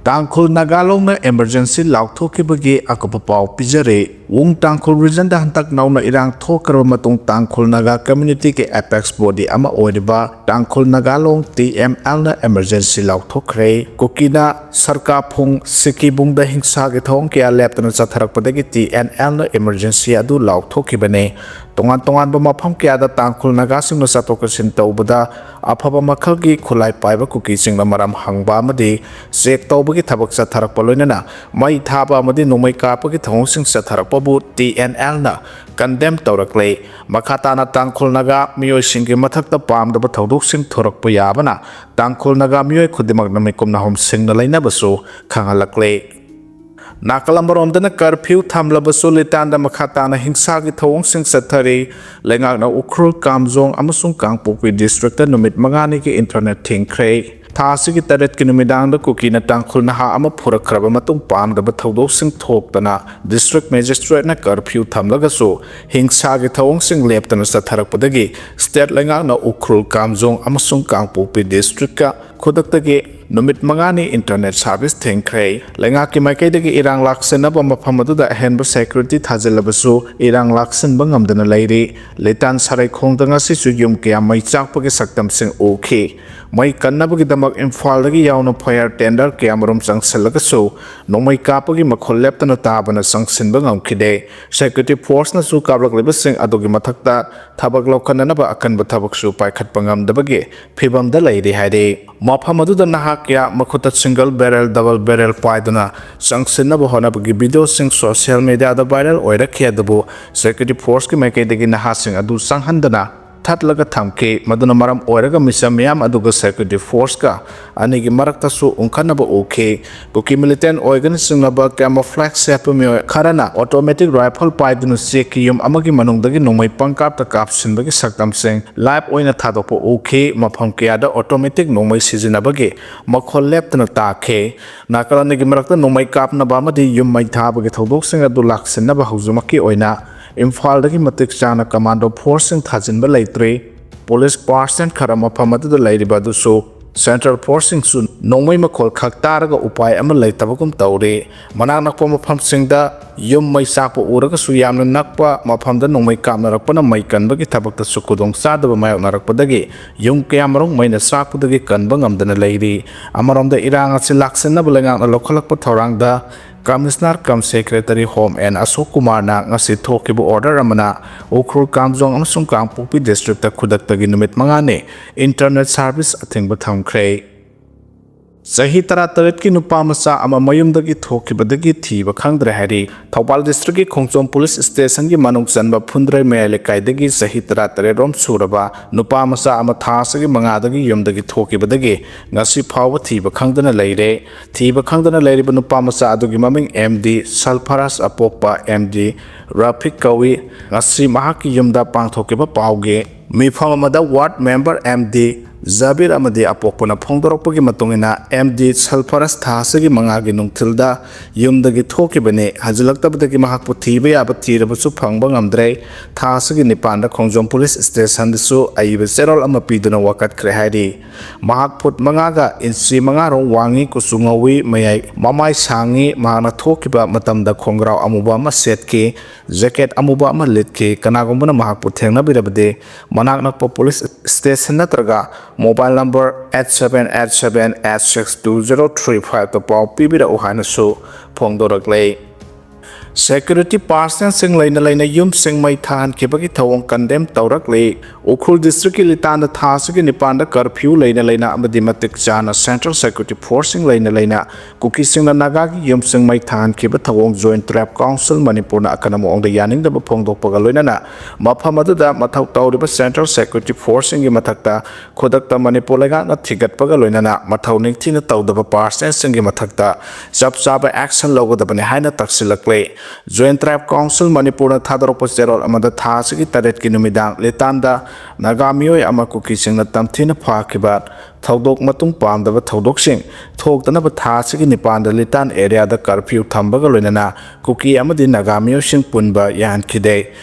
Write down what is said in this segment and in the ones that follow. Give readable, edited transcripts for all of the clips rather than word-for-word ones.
Tangkhul Nagalong na emergency laokhre akapa pau pijare wong Tangkhul region da hantak nauna irang thokar matung Tangkhul Naga community ke apex body ama oiba Tangkhul Nagalong TML na emergency laokhre Kuki sarka phung sikibung da hingsa ge thong ke leptana chatharak padagi TNL na emergency adu laokhre bane tongan ba mafam kya da Tangkhul Naga sing no satokasin tawbada afaba makhal gi khulai paiba Kuki sing na maram hangba amadi sek tawbagi Thabak chatharak paloinana mai thaba amadi nongmei kapagi thong sing chatharak pabu TNL na condemn tawrakle makhata na Tangkhul Naga miyoi singgi mathakta pamdaba thodok sing thorak pa yabana Tangkhul Naga miyoi khudimak na mikum na hom sing na laina basu khangalakle Nakalambarom dana curfew thamlabasu litanda makhata na hingsa gi thong sing sathari lengak na ukrul kamjong amasung kangpokwi district ta numit mangani ki internet thingkhre Thasi ki taret ki numidang da Kuki na Tangkhul Naha ama phurakhraba matung pamdaba thodok sing thoktana district magistrate na curfew thamlagasu hingsa gi thong sing leptana satharak padagi state lengak na ukrul kamjong amasung kangpokwi district ka khodaktagi numit mangani internet service thengkhre lenga ki maikaidagi irang laksen ba mafamadu da henba security thajalabasu irang laksen bangamdana leiri letan sarai khongdanga si suyum kya mai chakpagi saktam sing okay mai kannabagi damak imphal dagi yauna fire tender kya marum changsalagasu nomai kapagi makhol leptana tabana sangsin bangamkhide security force na su kablak lebasing adogi mathakta thabak lokhanana ba akan ba thabak su paikhat pangamdabagi phibam da leiri haide mafamadu da naha kya makhuta single barrel double barrel paiduna sangsinna bo honabagi video sing social media da viral oirakhe adabu security force ki maikaidagi naha sing adu sanghandana thatlaga thamke maduna maram oiraga misam yam aduga security force ka anigi marakta su unkanaba okay Kuki militant organizing naba camouflage sepamyo kharana automatic rifle paidunu sekiyum amagi manungdagi nongmei pangkapta kapsinbagi saktam sing live oina thadokpo okay mafam kya da automatic nongmei sijinabagi makhol leptana takhe nakalanigi marakta nongmei kapnaba amadi yum mai thabagi thodok sing adu laksinaba hujumaki oina Imphal dagi matik chana commando force sing thajinba leitre police person khara mafam adu leiriba du so Central Forcing sun nongmei makhol khaktaraga upai ama leitabagum tawre manak nakpa mafam singda yum mai sakpa uraga su yamna nakpa mafamda nongmei kamnarakpana mai kanbagi thabakta sukudong sadaba mayok narakpadagi yum kyamarong mai na sakpadagi kanba ngamdana leiri amaromda irang asi laksenna bulengak na lokhalakpa thorangda Commissioner cum Secretary Home and Ashok Kumar na ngasi thokibu order amana ukrul kamjong amasung kangpokpi district ta khudaktagi numit mangane internet service athingba thamkhre Sahi tarat ki Napamacha ama mayumdagi thokibadagi thiba khangdre hari Thabak district ki Khongchom police station ki manung chanba phundrai mele kaidagi sahi tarat rom suraba Napamacha ama thasagi mangadagi yumdagi thokibadagi ngasi phawa thiba khangdana leire thiba khangdana leiriba Napamacha adugi maming MD Salpharas apokpa MD Rafik Kawi ngasi mahaki yumda pangthokiba pauge mifam amada ward member MD Zabir amadi apokpana phongdorokpagi matungina MD Salpharas thasagi mangagi nungthilda yumdagi thokibane hajilaktabadagi mahakpu thiba yaba thirabasu phangba ngamdre thasagi nipanda Khongjom police station dasu aiba serol ama piduna wakat khre hairi mahak phut mangaga inchi mangarong wangi kusungawi mayai mamai sangi mahana thokiba matamda khongrau amuba ma setke jacket amuba ama litke kanagumbana mahakpu thengna birabade manak nakpa police station natraga Mobile number 8787862035 to pau pibira uhana su phongdoraklei Security person sing laina yum sing mai than kebagi thawong condemn tawrakle ukhul district ki litanda thasagi nipanda curfew laina amadi matik chana central security force sing laina Kuki sing na Naga ki yum sing mai than keba thawong joint trap council Manipur na akanamo ong da yaning da phongdok paga loinana mafam adu da mathaw tawriba central security force sing gi mathakta khodakta Manipur lega na thigat paga loinana mathaw ningthi na tawdaba person sing gi mathakta chaba action logodabani haina taksilakle Joint Tribe Council Manipur na thadaropa serol amada thasagi taret ki numidang letanda Naga miyoi ama Kuki sing na tamthina phakibat ꯊꯧꯗꯣꯛ ꯃꯇꯨꯡ ꯄꯥꯝꯗꯕ ꯊꯧꯗꯣꯛꯁꯤꯡ ꯊꯣꯛꯇꯅꯕ ꯊꯥ ꯑꯁꯤꯒꯤ ꯅꯤꯄꯥꯟꯗ ꯂꯤꯇꯥꯟ ꯑꯦꯔꯤꯌꯥꯗ curfew ꯊꯝꯕꯒ ꯂꯣꯏꯅꯅ cookie ꯑꯃꯗꯤ ꯅꯥꯒꯥ ꯃꯤꯑꯣꯏꯁꯤꯡ ꯄꯨꯟꯕ ꯌꯥꯍꯟꯈꯤꯗꯦ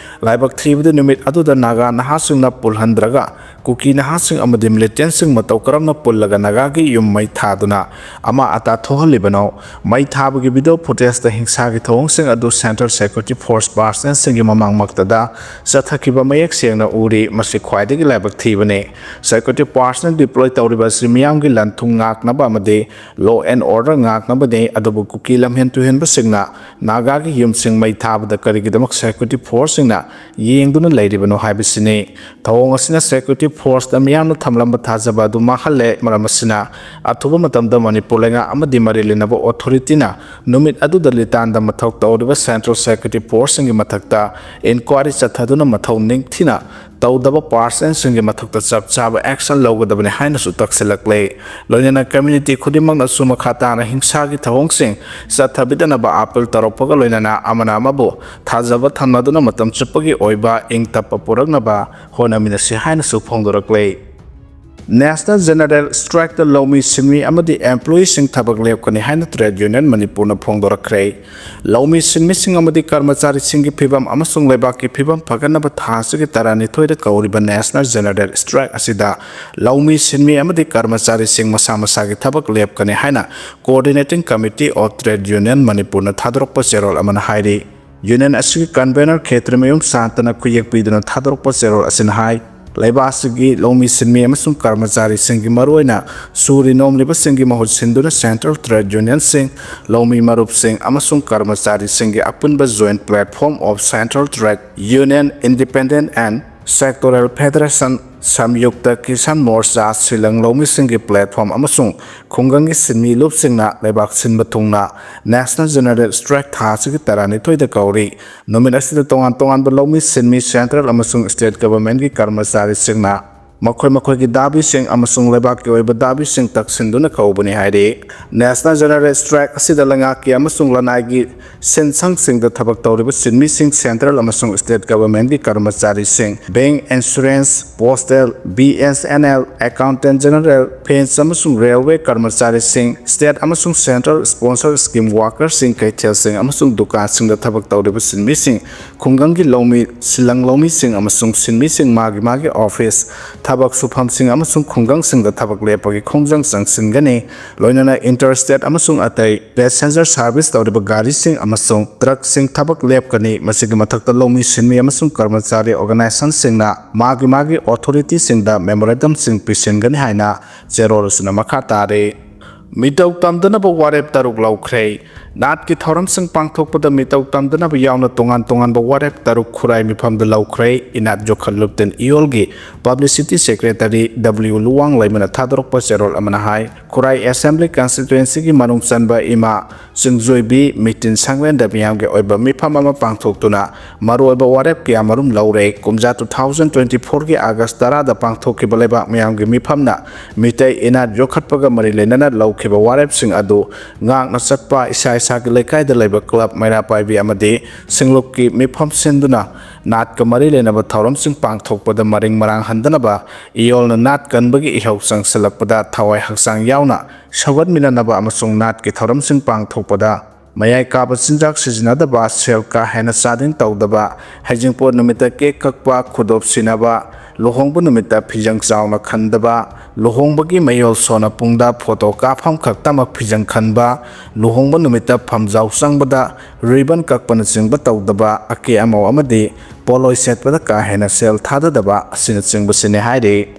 ꯂꯥꯏꯕꯛ ꯊꯤꯕꯗ ꯅꯨꯃꯤꯠ ꯑꯗꯨꯗ ꯅꯥꯒꯥ ꯅꯍꯥꯁꯤꯡꯅ ꯄꯨꯜꯍꯟꯗ꯭ꯔꯒ ꯀꯨꯀꯤ ꯅꯍꯥꯁꯤꯡ ꯑꯃꯗꯤ ꯃꯤꯂꯤꯇꯦꯟꯁꯤꯡ ꯃꯇꯧ ꯀꯔꯝꯅ ꯄꯨꯜꯂꯒ ꯅꯥꯒꯥꯒꯤ ꯌꯨꯝ ꯃꯩ ꯊꯥꯗꯨꯅ ꯑꯃ ꯑꯇꯥ ꯊꯣꯛꯍꯜꯂꯤꯕꯅꯣ ꯃꯩ ꯊꯥꯕꯒꯤ ꯚꯤꯗꯤꯑꯣ ꯐꯨꯇꯦꯖꯇ ꯍꯤꯡꯁꯥꯒꯤ ꯊꯧꯑꯣꯡꯁꯤꯡ ꯑꯗꯨ ꯁꯦꯟꯇ꯭ꯔꯦꯜ ꯁꯦꯀ꯭ꯌꯨꯔꯤꯇꯤ ꯐꯣꯔꯁ ꯄꯥꯔꯁꯅꯦꯜꯁꯤꯡꯒꯤ ꯃꯃꯥꯡꯃꯛꯇꯗ ꯆꯠꯊꯈꯤꯕ ꯃꯌꯦꯛ ꯁꯦꯡꯅ ꯎꯔꯤ ꯃꯁꯤ ꯈ꯭ꯋꯥꯏꯗꯒꯤ ꯂꯥꯏꯕꯛ ꯊꯤꯕꯅꯤ ꯁꯦꯀ꯭ꯌꯨꯔꯤꯇꯤ ꯄꯥꯔꯁꯅꯦꯜ ꯗꯤꯄ꯭ꯂꯣꯏ ꯇꯧꯔꯤꯕ ꯑꯁꯤ ꯃꯤꯌꯥꯝꯒꯤ ꯂꯟ ꯊꯨꯝ ꯉꯥꯛꯅꯕ ꯑꯃꯗꯤ ꯂꯣ ꯑꯦꯟ ꯑꯣꯔꯗꯔ ꯉꯥꯛꯅꯕꯅꯤ ꯑꯗꯨꯕꯨ ꯀꯨꯀꯤ ꯂꯝꯍꯦꯟ ꯇꯨꯍꯦꯟꯕꯁꯤꯡꯅ ꯅꯥꯒꯥꯒꯤ ꯌꯨꯝꯁꯤꯡ ꯃꯩ ꯊꯥꯕꯗ ꯀꯔꯤꯒꯤꯗꯃꯛ ꯁꯦꯀ꯭ꯌꯨꯔꯤꯇꯤ ꯐꯣꯔꯁꯁꯤꯡꯅ ꯌꯦꯡꯗꯨꯅ ꯂꯩꯔꯤꯕꯅꯣ ꯍꯥꯏꯕꯁꯤꯅꯤ ꯊꯧꯑꯣꯡ ꯑꯁꯤꯅ ꯁꯦꯀ꯭ꯌꯨꯔꯤꯇꯤ ꯐꯣꯔꯁꯇ ꯃꯤꯌꯥꯝꯅ ꯊꯝꯂꯝꯕ ꯊꯥꯖꯕ ꯑꯗꯨ ꯃꯥꯡꯍꯜꯂꯦ ꯃꯔꯝ ꯑꯁꯤꯅ ꯑꯊꯨꯕ ꯃꯇꯝꯗ ꯃꯅꯤꯄꯨꯔ ꯂꯩꯉꯥꯛ ꯑꯃꯗꯤ ꯃꯔꯤ ꯂꯩꯅꯕ ꯑꯣꯊꯣꯔꯤꯇꯤꯅ ꯅꯨꯃꯤꯠ ꯑꯗꯨꯗ ꯂꯤꯇꯥꯟꯗ ꯃꯊꯧ ꯇꯧꯔꯤꯕ ꯁꯦꯟꯇ꯭ꯔꯦꯜ ꯁꯦꯀ꯭ꯌꯨꯔꯤꯇꯤ ꯐꯣꯔꯁꯁꯤꯡꯒꯤ ꯃꯊꯛꯇ ꯏꯟꯀ꯭ꯋꯥꯏꯔꯤ ꯆꯠꯊꯗꯨꯅ ꯃꯊꯧ ꯅꯤꯡꯊꯤꯅ ꯇꯧꯗꯕ ꯄꯥꯔꯁꯟꯁꯤꯡꯒꯤ ꯃꯊꯛꯇ ꯆꯞ ꯆꯥꯕ ꯑꯦꯛꯁꯟ ꯂꯧꯒꯗꯕꯅꯤ ꯍꯥꯏꯅꯁꯨ ꯇꯛꯁꯤꯜꯂꯛꯂꯦ ꯂꯣꯏꯅꯅ ꯀꯝꯃ꯭ꯌꯨꯅꯤꯇꯤ ꯈꯨꯗꯤꯡꯃꯛꯅꯁꯨ ꯃꯈꯥ ꯇꯥꯅ ꯍꯤꯡꯁꯥꯒꯤ ꯊꯧꯑꯣꯡꯁꯤꯡ ꯆꯠꯊꯕꯤꯗꯅꯕ ꯑꯥꯄꯤꯜ ꯇꯧꯔꯛꯄꯒ ꯂꯣꯏꯅꯅ ꯑꯃꯅ ꯑꯃꯕꯨ ꯊꯥꯖꯕ ꯊꯝꯅꯗꯨꯅ ꯃꯇꯝ ꯆꯨꯞꯄꯒꯤ ꯑꯣꯏꯕ ꯏꯪ ꯇꯞꯄ ꯄꯨꯔꯛꯅꯕ ꯍꯣꯠꯅꯃꯤꯟꯅꯁꯤ ꯍꯥꯏꯅꯁꯨ ꯐꯣꯡꯗꯣꯔꯛꯂꯦ ꯅꯦꯁꯅꯦꯜ ꯖꯦꯅꯔꯦꯜ ꯁ꯭ꯇ꯭ꯔꯥꯏꯛꯇ ꯂꯧꯃꯤ ꯁꯤꯟꯃꯤ ꯑꯃꯗꯤ ꯑꯦꯝꯄ꯭ꯂꯣꯌꯤꯁꯤꯡ ꯊꯕꯛ ꯂꯦꯞꯀꯅꯤ ꯍꯥꯏꯅ ꯇ꯭ꯔꯦꯗ ꯌꯨꯅꯤꯌꯟ ꯃꯅꯤꯄꯨꯔꯅ ꯐꯣꯡꯗꯣꯔꯛꯈ꯭ꯔꯦ ꯂꯧꯃꯤ ꯁꯤꯟꯃꯤꯁꯤꯡ ꯑꯃꯗꯤ ꯀꯔꯃꯆꯥꯔꯤꯁꯤꯡꯒꯤ ꯐꯤꯚꯝ ꯑꯃꯁꯨꯡ ꯂꯩꯕꯥꯛꯀꯤ ꯐꯤꯚꯝ ꯐꯒꯠꯅꯕ ꯊꯥ ꯑꯁꯤꯒꯤ 12ꯗ ꯀꯧꯔꯤꯕ ꯅꯦꯁꯅꯦꯜ ꯖꯦꯅꯔꯦꯜ ꯁ꯭ꯇ꯭ꯔꯥꯏꯛ ꯑꯁꯤꯗ ꯂꯧꯃꯤ ꯁꯤꯟꯃꯤ ꯑꯃꯗꯤ ꯀꯔꯃꯆꯥꯔꯤꯁꯤꯡ ꯃꯁꯥ ꯃꯁꯥꯒꯤ ꯊꯕꯛ ꯂꯦꯞꯀꯅꯤ ꯍꯥꯏꯅ coordinating committee of trade union ꯃꯅꯤꯄꯨꯔꯅ ꯊꯥꯗꯣꯔꯛꯄ ꯆꯦꯔꯣꯜ ꯑꯃꯅ ꯍꯥꯏꯔꯤ ꯌꯨꯅꯤꯌꯟ ꯑꯁꯤꯒꯤ ꯀꯟꯚꯦꯅꯔ ꯈꯦꯇ꯭ꯔꯤꯃꯌꯨꯝ ꯁꯥꯟꯇꯅ ꯈꯨꯌꯦꯛ ꯄꯤꯗꯨꯅ ꯊꯥꯗꯣꯔꯛꯄ ꯆꯦꯔꯣꯜ ꯑꯁꯤꯅ ꯍꯥꯏ ꯂꯩꯕꯥꯛ ꯑꯁꯤꯒꯤ ꯂꯧꯃꯤ ꯁꯤꯟꯃꯤ ꯑꯃꯁꯨꯡ ꯀꯔꯃꯆꯥꯔꯤꯁꯤꯡꯒꯤ ꯃꯔꯨꯑꯣꯏꯅ ꯁꯨꯔꯤ ꯅꯣꯝꯂꯤꯕꯁꯤꯡꯒꯤ ꯃꯍꯨꯠ ꯁꯤꯟꯗꯨꯅ ꯁꯦꯟꯇ꯭ꯔꯦꯜ ꯇ꯭ꯔꯦꯗ ꯌꯨꯅꯤꯌꯟꯁꯤꯡ ꯂꯧꯃꯤ ꯃꯔꯨꯞꯁꯤꯡ ꯑꯃꯁꯨꯡ ꯀꯔꯃꯆꯥꯔꯤꯁꯤꯡꯒꯤ ꯑꯄꯨꯟꯕ joint platform of central trade union independent and sectoral federation Samyukt Kisan Morcha ꯁꯤꯂꯪ ꯂꯧꯃꯤꯁꯤꯡꯒꯤ ꯄ꯭ꯂꯦꯠꯐꯣꯔꯝ ꯑꯃꯁꯨꯡ ꯈꯨꯡꯒꯪꯒꯤ ꯁꯤꯟꯃꯤ ꯂꯨꯞꯁꯤꯡꯅ ꯂꯩꯕꯥꯛ ꯁꯤꯟꯕ ꯊꯨꯡꯅ ꯅꯦꯁꯅꯦꯜ ꯖꯦꯅꯔꯦꯜ ꯁ꯭ꯇ꯭ꯔꯥꯏꯛ ꯊꯥ ꯑꯁꯤꯒꯤ 12ꯗ ꯀꯧꯔꯤ ꯅꯨꯃꯤꯠ ꯑꯁꯤꯗ ꯇꯣꯉꯥꯟ ꯇꯣꯉꯥꯟꯕ ꯂꯧꯃꯤ ꯁꯤꯟꯃꯤ ꯁꯦꯟꯇ꯭ꯔꯦꯜ ꯑꯃꯁꯨꯡ ꯁ꯭ꯇꯦꯠ ꯒꯚꯔꯟꯃꯦꯟꯠꯀꯤ ꯀꯔꯃꯆꯥꯔꯤꯁꯤꯡꯅ ꯃꯈꯣꯏꯒꯤ ꯗꯥꯕꯤꯁꯤꯡ ꯑꯃꯁꯨꯡ ꯂꯩꯕꯥꯛꯀꯤ ꯑꯣꯏꯕ ꯗꯥꯕꯤꯁꯤꯡ ꯇꯛꯁꯤꯟꯗꯨꯅ ꯀꯧꯕꯅꯤ ꯍꯥꯏꯔꯤ ꯅꯦꯁꯅꯦꯜ ꯖꯦꯅꯔꯦꯜ ꯁ꯭ꯇ꯭ꯔꯥꯏꯛ ꯑꯁꯤꯗ ꯂꯩꯉꯥꯛꯀꯤ ꯑꯃꯁꯨꯡ ꯂꯅꯥꯏꯒꯤ ꯁꯤꯟꯁꯪꯁꯤꯡꯗ ꯊꯕꯛ ꯇꯧꯔꯤꯕ ꯁꯤꯟꯃꯤꯁꯤꯡ ꯁꯦꯟꯇ꯭ꯔꯦꯜ ꯑꯃꯁꯨꯡ ꯁ꯭ꯇꯦꯠ ꯒꯚꯔꯟꯃꯦꯟꯠꯀꯤ ꯀꯔꯃꯆꯥꯔꯤꯁꯤꯡ bank insurance postal BSNL accountant general ꯐꯦꯟꯁ ꯑꯃꯁꯨꯡ ꯔꯦꯜꯋꯦ ꯀꯔꯃꯆꯥꯔꯤꯁꯤꯡ ꯁ꯭ꯇꯦꯠ ꯑꯃꯁꯨꯡ ꯁꯦꯟꯇ꯭ꯔꯦꯜ ꯁ꯭ꯄꯣꯟꯁꯔ ꯁ꯭ꯀꯤꯝ ꯋꯥꯔꯀꯔꯁꯤꯡ ꯀꯩꯊꯦꯜꯁꯤꯡ ꯑꯃꯁꯨꯡ ꯗꯨꯀꯥꯟꯁꯤꯡꯗ ꯊꯕꯛ ꯇꯧꯔꯤꯕ ꯁꯤꯟꯃꯤꯁꯤꯡ ꯈꯨꯡꯒꯪꯒꯤ ꯂꯧꯃꯤ ꯁꯤꯂꯪ ꯂꯧꯃꯤꯁꯤꯡ ꯑꯃꯁꯨꯡ ꯁꯤꯟꯃꯤꯁꯤꯡ ꯃꯥꯒꯤ ꯑꯣꯐꯤꯁ ꯊꯕꯛ ꯁꯨꯐꯝꯁꯤꯡ ꯑꯃꯁꯨꯡ ꯈꯨꯡꯒꯪꯁꯤꯡꯗ ꯊꯕꯛ ꯂꯦꯞꯄꯒꯤ ꯈꯣꯡꯖꯪ ꯆꯪꯁꯤꯟꯒꯅꯤ ꯂꯣꯏꯅꯅ ꯏꯟꯇꯔꯁ꯭ꯇꯦꯠ ꯑꯃꯁꯨꯡ ꯑꯇꯩ ꯄꯦꯁꯦꯟꯖꯔ ꯁꯥꯔꯚꯤꯁ ꯇꯧꯔꯤꯕ ꯒꯥꯔꯤꯁꯤꯡ ꯑꯃꯁꯨꯡ ꯇ꯭ꯔꯛꯁꯤꯡ ꯊꯕꯛ ꯂꯦꯞꯀꯅꯤ ꯃꯁꯤꯒꯤ ꯃꯊꯛꯇ ꯂꯧꯃꯤ ꯁꯤꯟꯃꯤ ꯑꯃꯁꯨꯡ ꯀꯔꯃꯆꯥꯔꯤ ꯑꯣꯔꯒꯅꯥꯏꯖꯦꯁꯟꯁꯤꯡꯅ ꯃꯥꯒꯤ ꯑꯣꯊꯣꯔꯤꯇꯤꯁꯤꯡꯗ ꯃꯦꯃꯣꯔꯦꯟꯗꯝꯁꯤꯡ ꯄꯤꯁꯤꯟꯒꯅꯤ ꯍꯥꯏꯅ ꯆꯦꯔꯣꯜ ꯑꯁꯤꯅ ꯃꯈꯥ ꯇꯥꯔꯤ ꯃꯤꯇꯧ ꯇꯝꯗꯅꯕ ꯋꯥꯔꯦꯞ 6 ꯂꯧꯈ꯭ꯔꯦ ꯅꯥꯠꯀꯤ ꯊꯧꯔꯝꯁꯤꯡ ꯄꯥꯡꯊꯣꯛꯄꯗ ꯃꯤꯇꯧ ꯇꯝꯗꯅꯕ ꯌꯥꯎꯅ ꯇꯣꯉꯥꯟ ꯇꯣꯉꯥꯟꯕ ꯋꯥꯔꯦꯞ 6 ꯈꯨꯔꯥꯏ ꯃꯤꯐꯝꯗ ꯂꯧꯈ꯭ꯔꯦ ꯏꯅꯥꯠ ꯖꯣꯈꯠ ꯂꯨꯞꯇꯦꯟ ꯏꯌꯣꯜꯒꯤ ꯄꯕ꯭ꯂꯤꯁꯤꯇꯤ ꯁꯦꯀ꯭ꯔꯦꯇꯔꯤ W ꯂꯨꯋꯥꯡ ꯂꯩꯃꯅ ꯊꯥꯗꯣꯔꯛꯄ ꯆꯦꯔꯣꯜ ꯑꯃꯅ ꯍꯥꯏ ꯈꯨꯔꯥꯏ ꯑꯦꯁꯦꯝꯕ꯭ꯂꯤ ꯀꯟꯁꯇꯤꯇꯨꯌꯦꯟꯁꯤꯒꯤ ꯃꯅꯨꯡ ꯆꯟꯕ ꯏꯃꯥ ꯆꯤꯡꯖꯣꯏꯕꯤ ꯃꯤꯇꯤꯟ ꯁꯪꯂꯦꯟꯗ ꯃꯤꯌꯥꯝꯒꯤ ꯑꯣꯏꯕ ꯃꯤꯐꯝ ꯑꯃ ꯄꯥꯡꯊꯣꯛꯇꯨꯅ ꯃꯔꯨꯑꯣꯏꯕ ꯋꯥꯔꯦꯞ ꯀꯌꯥꯃꯔꯨꯝ ꯂꯧꯔꯦ ꯀꯨꯝꯖꯥ 2024ꯒꯤ ꯑꯥꯒꯁꯠ 10ꯗ ꯄꯥꯡꯊꯣꯛꯈꯤꯕ ꯂꯩꯕꯥꯛ ꯃꯤꯌꯥꯝꯒꯤ ꯃꯤꯐꯝꯅ ꯃꯤꯇꯩ ꯏꯅꯥꯠ ꯌꯣꯛꯈꯠꯄꯒ ꯃꯔꯤ ꯂꯩꯅꯅ ꯂꯧꯈꯤꯕ ꯋꯥꯔꯦꯞꯁꯤꯡ ꯑꯗꯨ ꯉꯥꯛꯅ ꯆꯠꯄ ꯏꯁꯥꯒꯤ ꯂꯩꯀꯥꯏꯗ ꯂꯩꯕ ꯀ꯭ꯂꯕ ꯃꯩꯔꯥ ꯄꯥꯏꯕꯤ ꯑꯃꯗꯤ ꯁꯤꯡꯂꯨꯞꯀꯤ ꯃꯤꯐꯝ ꯁꯤꯟꯗꯨꯅ ꯅꯥꯠꯀ ꯃꯔꯤ ꯂꯩꯅꯕ ꯊꯧꯔꯝꯁꯤꯡ ꯄꯥꯡꯊꯣꯛꯄꯗ ꯃꯔꯤꯡ ꯃꯔꯥꯡ ꯍꯟꯗꯅꯕ ꯏꯌꯣꯜꯅ ꯅꯥꯠ ꯀꯟꯕꯒꯤ ꯏꯍꯧ ꯆꯪꯁꯤꯜꯂꯛꯄꯗ ꯊꯋꯥꯏ ꯍꯛꯆꯥꯡ ꯌꯥꯎꯅ ꯁꯧꯒꯠꯃꯤꯟꯅꯅꯕ ꯑꯃꯁꯨꯡ ꯅꯥꯠꯀꯤ ꯊꯧꯔꯝꯁꯤꯡ ꯄꯥꯡꯊꯣꯛꯄꯗ ꯃꯌꯥꯏ ꯀꯥꯕ ꯆꯤꯟꯖꯥꯛ ꯁꯤꯖꯤꯟꯅꯗꯕ ꯁꯦꯜ ꯀꯥ ꯍꯦꯟꯅ ꯆꯥꯗꯤꯡ ꯇꯧꯗꯕ ꯍꯩꯖꯤꯡꯄꯣꯠ ꯅꯨꯃꯤꯠꯇ ꯀꯦꯛ ꯀꯛꯄ ꯈꯨꯗꯣꯞ ꯁꯤꯟꯅꯕ ꯂꯨꯍꯣꯡꯕ ꯅꯨꯃꯤꯠꯇ ꯐꯤꯖꯪ ꯆꯥꯎꯅ ꯈꯟꯗꯕ ꯂꯨꯍꯣꯡꯕꯒꯤ ꯃꯌꯣꯜ ꯁꯣꯟꯅ ꯄꯨꯡꯗ ꯐꯣꯇꯣ ꯀꯥꯞꯐꯝ ꯈꯛꯇꯃꯛ ꯐꯤꯖꯪ ꯈꯟꯕ ꯂꯨꯍꯣꯡꯕ ꯅꯨꯃꯤꯠꯇ ꯐꯝꯖꯥꯎ ꯆꯪꯕꯗ ꯔꯤꯕꯟ ꯀꯛꯄꯅꯆꯤꯡꯕ ꯇꯧꯗꯕ ꯑꯀꯦ ꯑꯃꯧ ꯑꯃꯗꯤ ꯄꯣꯠꯂꯣꯏ ꯁꯦꯠꯄꯗ ꯀꯥ ꯍꯦꯟꯅ ꯁꯦꯜ ꯊꯥꯗꯗꯕ ꯑꯁꯤꯅꯆꯤꯡꯕꯁꯤꯅꯤ ꯍꯥꯏꯔꯤ